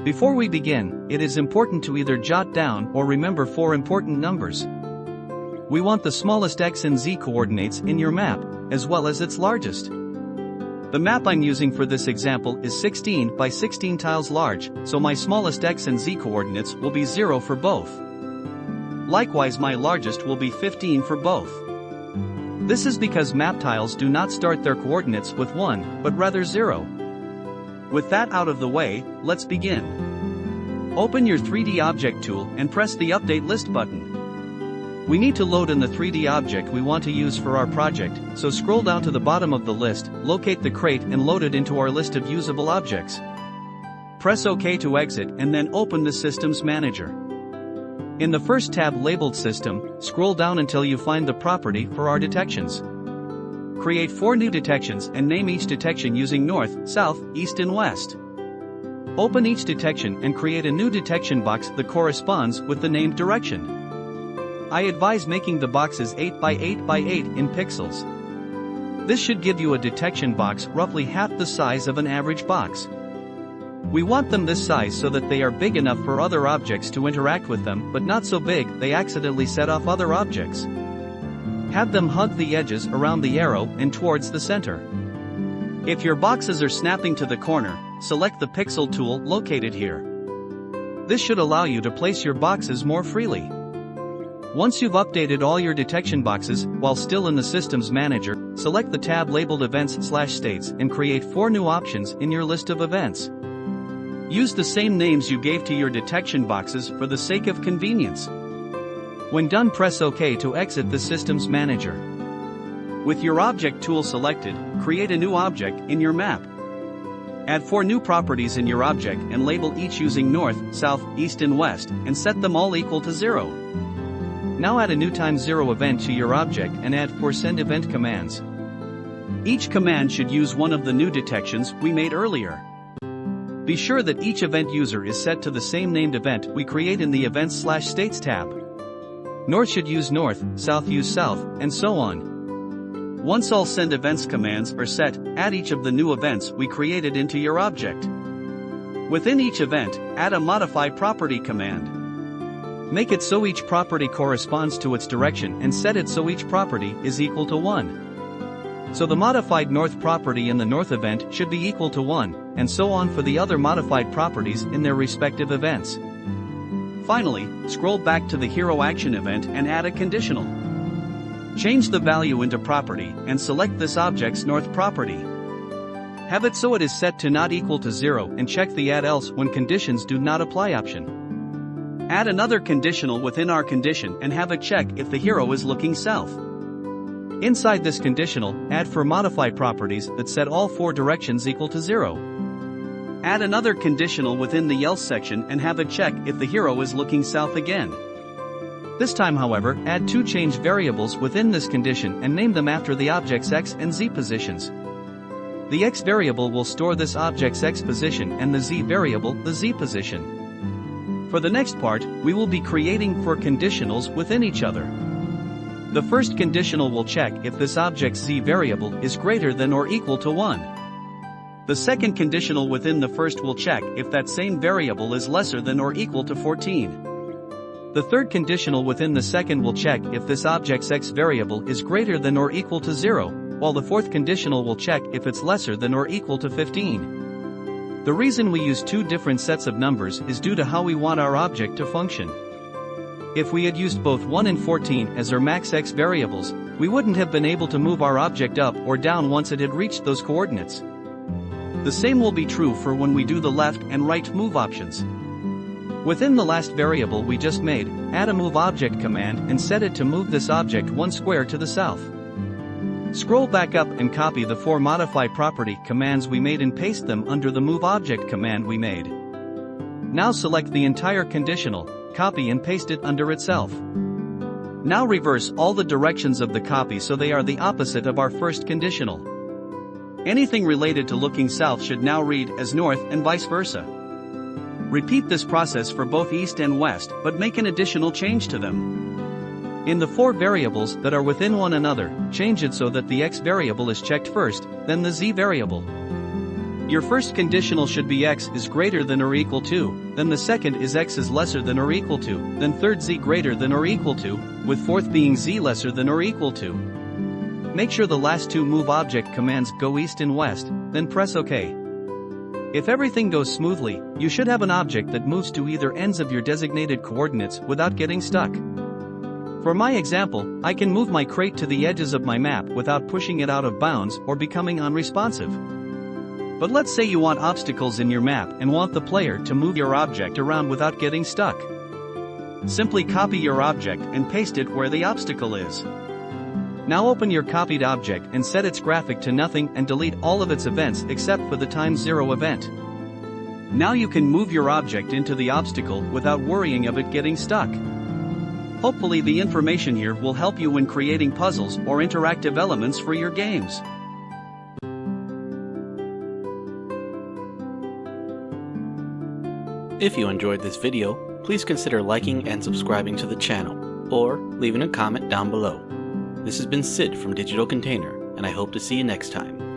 Before we begin, it is important to either jot down or remember four important numbers. We want the smallest x and z coordinates in your map, as well as its largest. The map I'm using for this example is 16 by 16 tiles large, so my smallest x and z coordinates will be 0 for both. Likewise, my largest will be 15 for both. This is because map tiles do not start their coordinates with 1, but rather 0. With that out of the way, let's begin. Open your 3D object tool and press the Update List button. We need to load in the 3D object we want to use for our project, so scroll down to the bottom of the list, locate the crate and load it into our list of usable objects. Press OK to exit and then open the Systems Manager. In the first tab labeled System, scroll down until you find the property for our detections. Create 4 new detections and name each detection using North, South, East and West. Open each detection and create a new detection box that corresponds with the named direction. I advise making the boxes 8 by 8 by 8 in pixels. This should give you a detection box roughly half the size of an average box. We want them this size so that they are big enough for other objects to interact with them, but not so big they accidentally set off other objects. Have them hug the edges around the arrow and towards the center. If your boxes are snapping to the corner, select the pixel tool located here. This should allow you to place your boxes more freely. Once you've updated all your detection boxes, while still in the Systems Manager, select the tab labeled Events/States and create 4 new options in your list of events. Use the same names you gave to your detection boxes for the sake of convenience. When done, press OK to exit the Systems Manager. With your object tool selected, create a new object in your map. Add 4 new properties in your object and label each using North, South, East and West, and set them all equal to 0. Now add a new ×0 event to your object and add 4 send event commands. Each command should use one of the new detections we made earlier. Be sure that each event user is set to the same named event we create in the Events/States tab. North should use North, South use South, and so on. Once all send events commands are set, add each of the new events we created into your object. Within each event, add a modify property command. Make it so each property corresponds to its direction and set it so each property is equal to 1. So the modified North property in the North event should be equal to 1, and so on for the other modified properties in their respective events. Finally, scroll back to the Hero Action event and add a conditional. Change the value into property and select this object's North property. Have it so it is set to not equal to 0 and check the Add Else when conditions do not apply option. Add another conditional within our condition and have it check if the hero is looking south. Inside this conditional, add 4 modify properties that set all 4 directions equal to 0. Add another conditional within the else section and have it check if the hero is looking south again. This time, however, add 2 change variables within this condition and name them after the object's x and z positions. The x variable will store this object's x position and the z variable the z position. For the next part, we will be creating 4 conditionals within each other. The first conditional will check if this object's z variable is greater than or equal to 1. The second conditional within the first will check if that same variable is lesser than or equal to 14. The third conditional within the second will check if this object's x variable is greater than or equal to 0, while the fourth conditional will check if it's lesser than or equal to 15. The reason we use 2 different sets of numbers is due to how we want our object to function. If we had used both 1 and 14 as our max x variables, we wouldn't have been able to move our object up or down once it had reached those coordinates. The same will be true for when we do the left and right move options. Within the last variable we just made, add a move object command and set it to move this object 1 square to the south. Scroll back up and copy the 4 modify property commands we made and paste them under the move object command we made. Now select the entire conditional, copy and paste it under itself. Now reverse all the directions of the copy so they are the opposite of our first conditional. Anything related to looking south should now read as north and vice versa. Repeat this process for both east and west, but make an additional change to them. In the 4 variables that are within one another, change it so that the x variable is checked first, then the z variable. Your first conditional should be x is greater than or equal to, then the second is x is lesser than or equal to, then third z greater than or equal to, with fourth being z lesser than or equal to. Make sure the last two move object commands go east and west, then press OK. If everything goes smoothly, you should have an object that moves to either ends of your designated coordinates without getting stuck. For my example, I can move my crate to the edges of my map without pushing it out of bounds or becoming unresponsive. But let's say you want obstacles in your map and want the player to move your object around without getting stuck. Simply copy your object and paste it where the obstacle is. Now open your copied object and set its graphic to nothing and delete all of its events except for the ×0 event. Now you can move your object into the obstacle without worrying of it getting stuck. Hopefully the information here will help you when creating puzzles or interactive elements for your games. If you enjoyed this video, please consider liking and subscribing to the channel, or leaving a comment down below. This has been Sid from Digital Container, and I hope to see you next time.